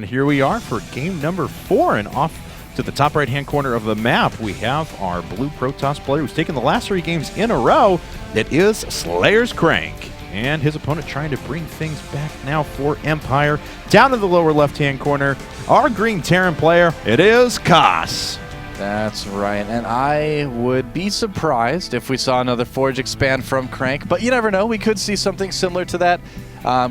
here we are for game number 4, and off to the top right-hand corner of the map, we have our blue Protoss player who's taken the last 3 games in a row. It is SlayerS Crank, and his opponent trying to bring things back now for Empire. Down in the lower left-hand corner, our green Terran player, it is Kas. That's right, and I would be surprised if we saw another Forge expand from Crank, but you never know, we could see something similar to that.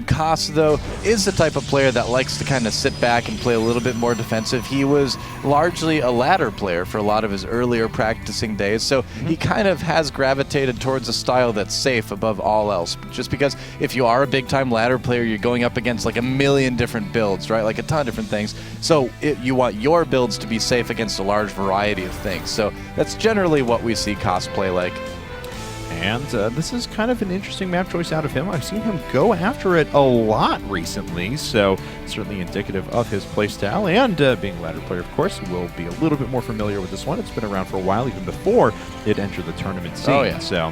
Kas, though, is the type of player that likes to kind of sit back and play a little bit more defensive. He was largely a ladder player for a lot of his earlier practicing days, so he kind of has gravitated towards a style that's safe above all else. Just because if you are a big-time ladder player, you're going up against like a million different builds, right? Like a ton of different things. So you want your builds to be safe against a large variety of things. So that's generally what we see Kas play like. And this is kind of an interesting map choice out of him. I've seen him go after it a lot recently, so certainly indicative of his playstyle. And being a ladder player, of course, he will be a little bit more familiar with this one. It's been around for a while, even before it entered the tournament scene. Oh, yeah. So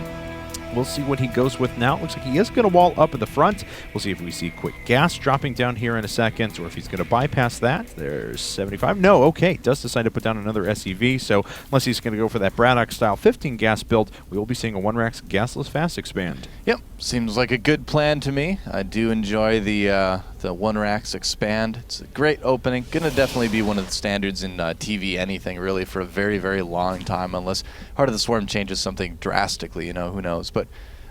we'll see what he goes with now. It looks like he is going to wall up at the front. We'll see if we see quick gas dropping down here in a second, or if he's going to bypass that. There's 75. No, okay. Does decide to put down another SEV, so unless he's going to go for that Braddock-style 15 gas build, we will be seeing a 1-Rax gasless fast expand. Yep, seems like a good plan to me. I do enjoy the 1-Rax expand. It's a great opening. Gonna definitely be one of the standards in TV anything really for a very, very long time, unless Heart of the Swarm changes something drastically, who knows. But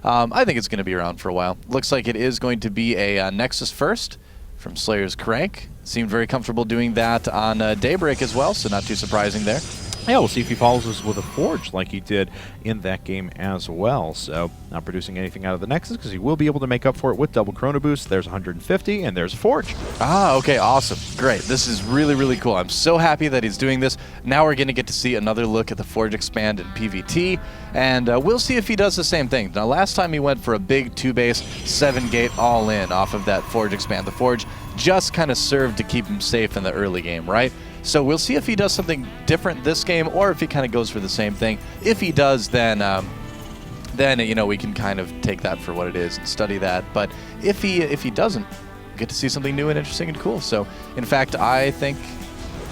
I think it's gonna be around for a while. Looks like it is going to be a Nexus first from SlayerS Crank. Seemed very comfortable doing that on Daybreak as well, so not too surprising there. Yeah, we'll see if he follows us with a Forge like he did in that game as well. So, not producing anything out of the Nexus because he will be able to make up for it with double Chrono Boost. There's 150, and there's a Forge. Ah, okay, awesome. Great. This is really, really cool. I'm so happy that he's doing this. Now we're going to get to see another look at the Forge expand in PvT, and we'll see if he does the same thing. Now, last time he went for a big 2-base, 7-gate all-in off of that Forge expand. The Forge just kind of served to keep him safe in the early game, right? So we'll see if he does something different this game, or if he kind of goes for the same thing. If he does, then we can kind of take that for what it is and study that. But if he doesn't, we get to see something new and interesting and cool. So in fact, I think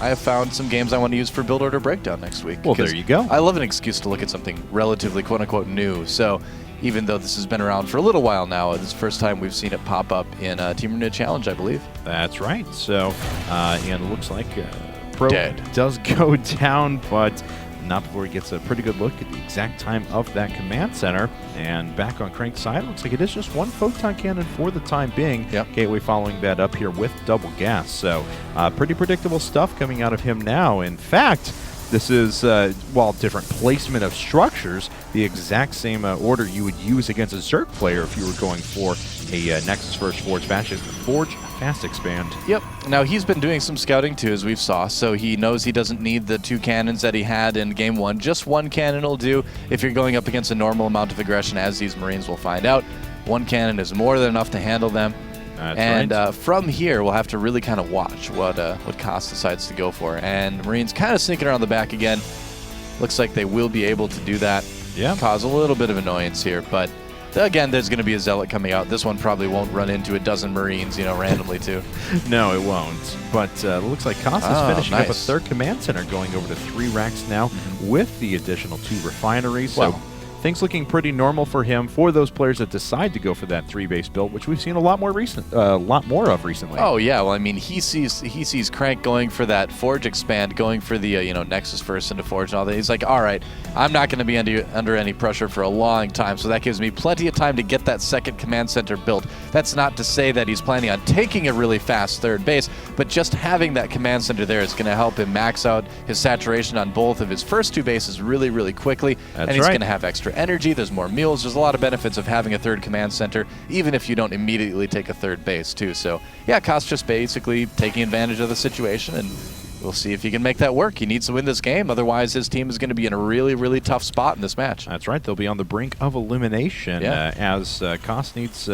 I have found some games I want to use for Build Order Breakdown next week. Well, there you go. I love an excuse to look at something relatively quote-unquote new. So even though this has been around for a little while now, this is the first time we've seen it pop up in Team Arena Challenge, I believe. That's right. So, and it looks like Pro Dead. does go down, but not before he gets a pretty good look at the exact time of that command center. And back on Crank's side, looks like it is just one photon cannon for the time being. Yep. Gateway following that up here with double gas. So pretty predictable stuff coming out of him now. In fact, this is, while different placement of structures, the exact same order you would use against a Zerg player if you were going for a Nexus first Forge Forge fast expand. Yep. Now he's been doing some scouting too, as we've saw, so he knows he doesn't need the 2 cannons that he had in game 1. Just 1 cannon will do if you're going up against a normal amount of aggression, as these Marines will find out. 1 cannon is more than enough to handle them. That's right. From here, we'll have to really kind of watch what Kas decides to go for. And Marines kind of sneaking around the back again. Looks like they will be able to do that. Yeah. Cause a little bit of annoyance here, but again, there's going to be a Zealot coming out. This one probably won't run into a dozen Marines, randomly too. No, it won't. But it looks like Kas is finishing up a 3rd command center, going over to 3 racks now with the additional 2 refineries. Wow. So things looking pretty normal for him, for those players that decide to go for that 3-base build, which we've seen a lot more of recently. Oh yeah, well I mean he sees Crank going for that Forge expand, going for the Nexus first into Forge and all that. He's like, all right, I'm not going to be under any pressure for a long time, so that gives me plenty of time to get that 2nd command center built. That's not to say that he's planning on taking a really fast 3rd base, but just having that command center there is going to help him max out his saturation on both of his first 2 bases really, really quickly. That's and he's right. going to have extra energy, there's more meals, there's a lot of benefits of having a 3rd command center, even if you don't immediately take a 3rd base too. So yeah, Kas just basically taking advantage of the situation, and we'll see if he can make that work. He needs to win this game, otherwise his team is going to be in a really, really tough spot in this match. That's right. They'll be on the brink of elimination, Yeah. as Kas needs...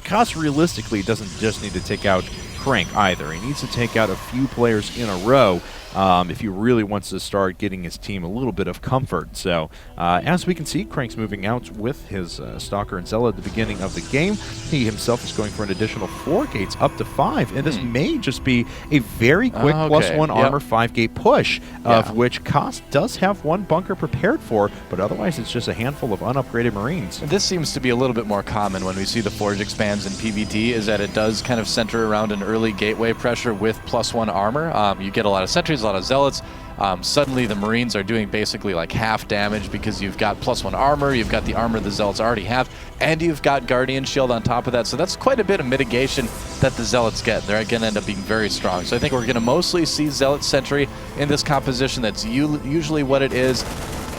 Kas realistically doesn't just need to take out Crank either. He needs to take out a few players in a row if he really wants to start getting his team a little bit of comfort. So as we can see, Crank's moving out with his Stalker and Zealot at the beginning of the game. He himself is going for an additional 4 gates up to 5, and this may just be a very quick +1 armor 5-gate push, of which Kas does have 1 bunker prepared for, but otherwise it's just a handful of unupgraded Marines. This seems to be a little bit more common when we see the Forge expands in PvT, is that it does kind of center around an early gateway pressure with +1 armor. You get a lot of sentries, a lot of zealots. Suddenly the Marines are doing basically like half damage because you've got +1 armor, you've got the armor the Zealots already have, and you've got Guardian Shield on top of that. So that's quite a bit of mitigation that the Zealots get. They're going to end up being very strong. So I think we're going to mostly see Zealot Sentry in this composition. That's usually what it is.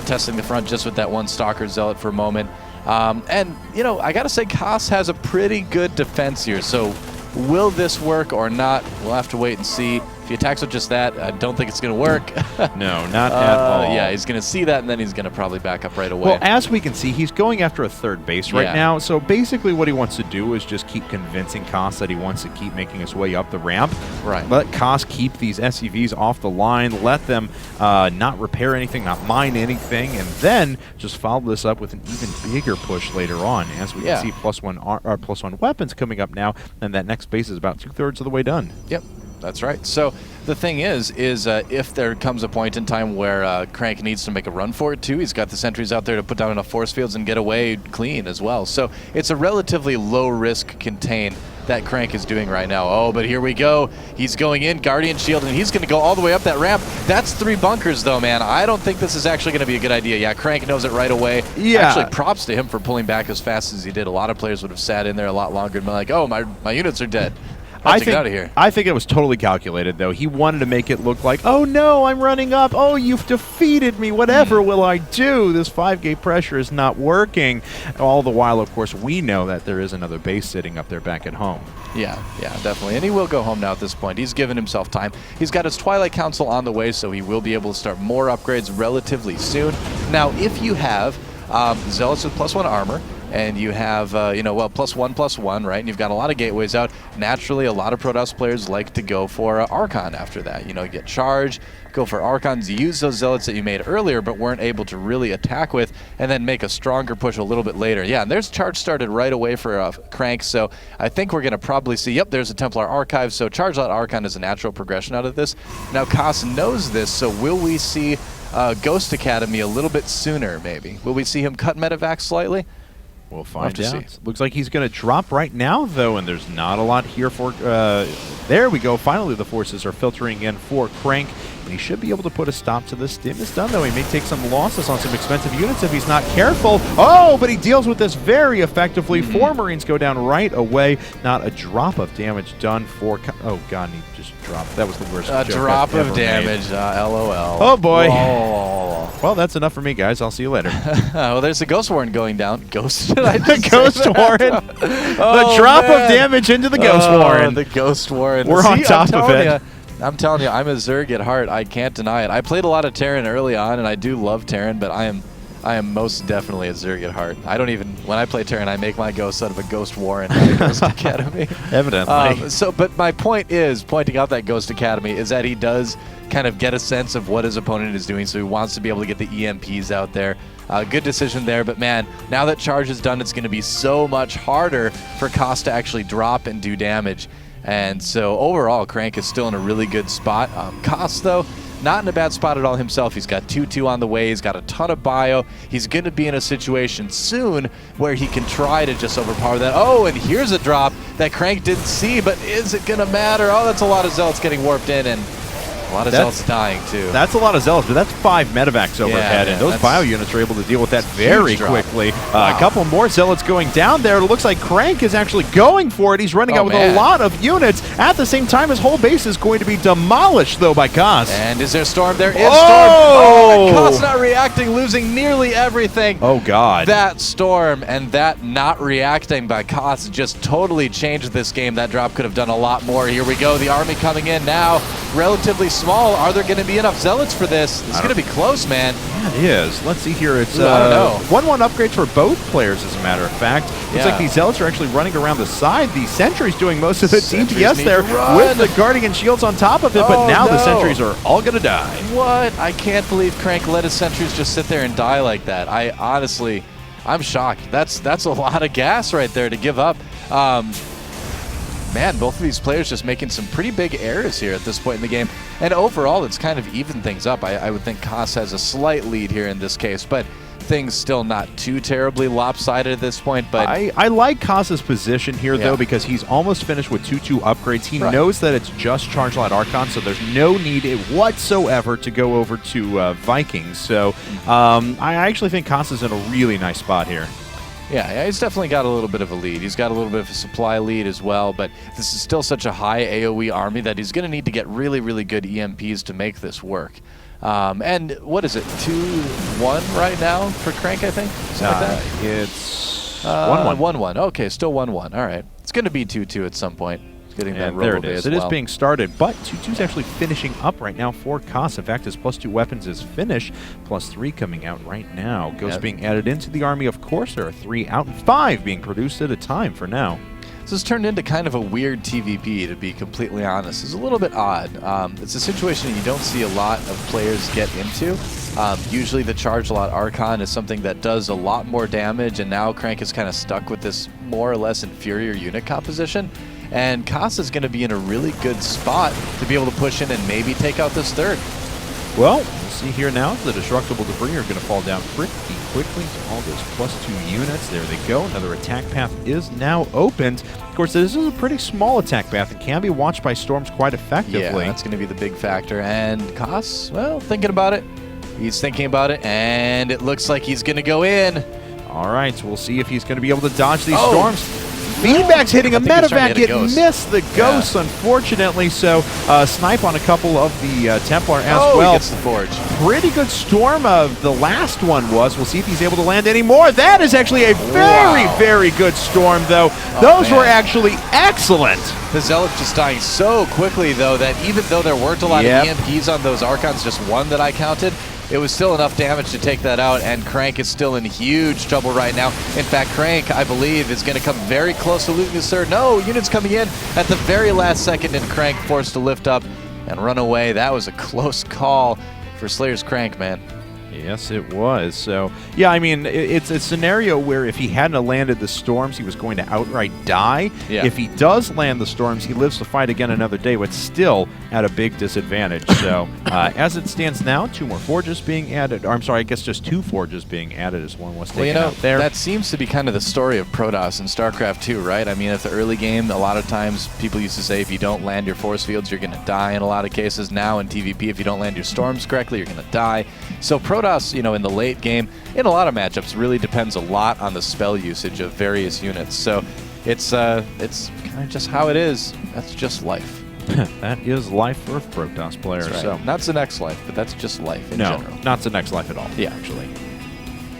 Testing the front just with that 1 Stalker Zealot for a moment. And, you know, I got to say, Kas has a pretty good defense here. So will this work or not? We'll have to wait and see. If he attacks with just that, I don't think it's going to work. No, not at all. Yeah, he's going to see that, and then he's going to probably back up right away. Well, as we can see, he's going after a 3rd base right now. So basically what he wants to do is just keep convincing Kas that he wants to keep making his way up the ramp. Right. Let Kas keep these SCVs off the line. Let them not repair anything, not mine anything, and then just follow this up with an even bigger push later on. As we can see, +1 weapons coming up now, and that next base is about 2/3 of the way done. Yep. That's right. So the thing is if there comes a point in time where Crank needs to make a run for it too, he's got the sentries out there to put down enough force fields and get away clean as well. So it's a relatively low-risk contain that Crank is doing right now. Oh, but here we go. He's going in, Guardian Shield, and he's going to go all the way up that ramp. That's 3 bunkers, though, man. I don't think this is actually going to be a good idea. Yeah, Crank knows it right away. Yeah. Actually, props to him for pulling back as fast as he did. A lot of players would have sat in there a lot longer and been like, oh, my units are dead. I think, out of here. I think it was totally calculated, though. He wanted to make it look like, oh no, I'm running up. Oh, you've defeated me. Whatever will I do? This 5-gate pressure is not working. All the while, of course, we know that there is another base sitting up there back at home. Yeah, definitely. And he will go home now at this point. He's given himself time. He's got his Twilight Council on the way, so he will be able to start more upgrades relatively soon. Now, if you have Zealots with +1 armor, and you have, +1/+1, right? And you've got a lot of gateways out. Naturally, a lot of Protoss players like to go for Archon after that. You know, get charge, go for Archons, use those Zealots that you made earlier but weren't able to really attack with, and then make a stronger push a little bit later. Yeah, and there's charge started right away for Crank, so I think we're going to probably see, yep, there's a Templar Archive, so Charge Lot Archon is a natural progression out of this. Now, Kas knows this, so will we see Ghost Academy a little bit sooner, maybe? Will we see him cut Medivac slightly? We'll find out. Looks like he's going to drop right now, though, and there's not a lot here for... there we go. Finally, the forces are filtering in for Crank, and he should be able to put a stop to this. Stim is done, though. He may take some losses on some expensive units if he's not careful. Oh, but he deals with this very effectively. 4 Marines go down right away. Not a drop of damage done for... Oh, God, he just dropped. That was the worst joke drop I've of ever damage. LOL. Oh, boy. Whoa. Well, that's enough for me, guys. I'll see you later. Well, there's the Ghost Warren going down. Ghost? Ghost Warren. The drop of damage into the Ghost Warren. The Ghost Warren. We're on top of it. I'm telling you, I'm a Zerg at heart. I can't deny it. I played a lot of Terran early on, and I do love Terran, but I am most definitely a Zerg at heart. I don't even, when I play Terran, I make my ghost out of a Ghost Warren, not a Ghost Academy. Evidently. But my point is, pointing out that Ghost Academy, is that he does kind of get a sense of what his opponent is doing, so he wants to be able to get the EMPs out there. Good decision there, but man, now that charge is done, it's going to be so much harder for Kas to actually drop and do damage. And so overall, Crank is still in a really good spot. Kas, though, not in a bad spot at all himself. He's got 2/2 on the way. He's got a ton of bio. He's going to be in a situation soon where he can try to just overpower that. Oh, and here's a drop that Crank didn't see, but is it going to matter? Oh, that's a lot of Zealots getting warped in, and a lot of Zealots dying, too. That's a lot of Zealots, but that's 5 Medivacs overhead, and those bio units are able to deal with that very quickly. A couple more Zealots going down there. It looks like Crank is actually going for it. He's running out with a lot of units. At the same time, his whole base is going to be demolished, though, by Kas. And is there Storm? There is Storm. Oh, and Kas not reacting, losing nearly everything. Oh, God. That Storm and that not reacting by Kas just totally changed this game. That drop could have done a lot more. Here we go. The army coming in now. Relatively small. Are there going to be enough Zealots for this? It's going to be close, man. That is. Let's see here. It's I don't know. 1-1 upgrades for both players, as a matter of fact. Looks like these Zealots are actually running around the side. The Sentry's doing most of the DPS there with the Guardian Shields on top of it, but now the Sentries are all going to die. What? I can't believe Crank let his Sentries just sit there and die like that. I'm shocked. That's a lot of gas right there to give up. Man, both of these players just making some pretty big errors here at this point in the game. And overall, it's kind of evened things up. I would think Kas has a slight lead here in this case, but things still not too terribly lopsided at this point. But I like Kas's position here, though, because he's almost finished with 2-2 upgrades. He knows that it's just Charge Light Archon, so there's no need whatsoever to go over to Vikings. So I actually think Kas is in a really nice spot here. Yeah, he's definitely got a little bit of a lead. He's got a little bit of a supply lead as well, but this is still such a high AoE army that he's going to need to get really, really good EMPs to make this work. And what is it, 2-1 right now for Crank, I think? Something like that? It's 1-1. 1-1. Okay, still 1-1. All right. It's going to be 2-2 at some point. Getting that there it is. as It well. is being started, but 2-2 is actually finishing up right now for Kas. In fact, his +2 weapons is finished, +3 coming out right now. Ghost being added into the army, of course. There are 3 out and 5 being produced at a time for now. This has turned into kind of a weird TVP, to be completely honest. It's a little bit odd. It's a situation that you don't see a lot of players get into. Usually the Charge Lot Archon is something that does a lot more damage, and now Crank is kind of stuck with this more or less inferior unit composition. And Kas is going to be in a really good spot to be able to push in and maybe take out this third. Well, we'll see here now. The destructible debris are going to fall down pretty quickly to all those +2 units. There they go. Another attack path is now opened. Of course, this is a pretty small attack path and can be watched by storms quite effectively. Yeah, that's going to be the big factor. And Kas, well, thinking about it. He's thinking about it, and it looks like he's going to go in. All right, so we'll see if he's going to be able to dodge these storms. Feedback's hitting a medevac. It missed the ghosts, unfortunately. So snipe on a couple of the Templar as well. He gets the Forge. Pretty good storm of the last one was. We'll see if he's able to land any more. That is actually a very, very good storm, though. Those were actually excellent. The Zealot's just dying so quickly, though, that even though there weren't a lot of EMPs on those Archons, just one that I counted, it was still enough damage to take that out, and Crank is still in huge trouble right now. In fact, Crank, I believe, is going to come very close to looting his third. No, units coming in at the very last second, and Crank forced to lift up and run away. That was a close call for SlayerS Crank, man. Yes, it was. So, yeah, I mean, it's a scenario where if he hadn't landed the storms, he was going to outright die. Yeah. If he does land the storms, he lives to fight again another day, but still at a big disadvantage. So, as it stands now, 2 more forges being added. Or, I'm sorry, I guess just 2 forges being added as one was taken out there. That seems to be kind of the story of Protoss in StarCraft 2, right? I mean, at the early game, a lot of times people used to say if you don't land your force fields, you're going to die in a lot of cases. Now in TVP, if you don't land your storms correctly, you're going to die. So Protoss, you know, in the late game, in a lot of matchups, really depends a lot on the spell usage of various units. So it's kind of just how it is. That's just life. That is life for a Protoss player. That's right. So not the next life, but that's just life in general. No, not the next life at all. Yeah, actually.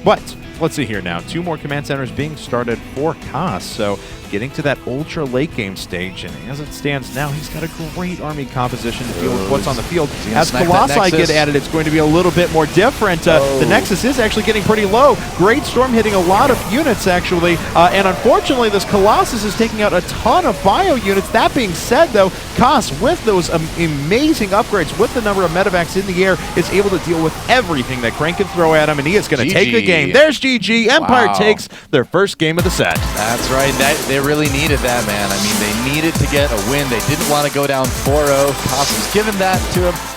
But let's see here now. 2 more command centers being started for Kas. So getting to that ultra late game stage, and as it stands now, he's got a great army composition to deal with what's on the field. As Colossi get added, it's going to be a little bit more different. The Nexus is actually getting pretty low. Great storm hitting a lot of units, actually. And unfortunately, this Colossus is taking out a ton of bio units. That being said, though, Kas, with those amazing upgrades, with the number of medevacs in the air, is able to deal with everything that Crank can throw at him, and he is going to take the game. There's GG. Empire takes their first game of the set. That's right. They really needed that, man. I mean, they needed to get a win. They didn't want to go down 4-0. Kas was given that to him.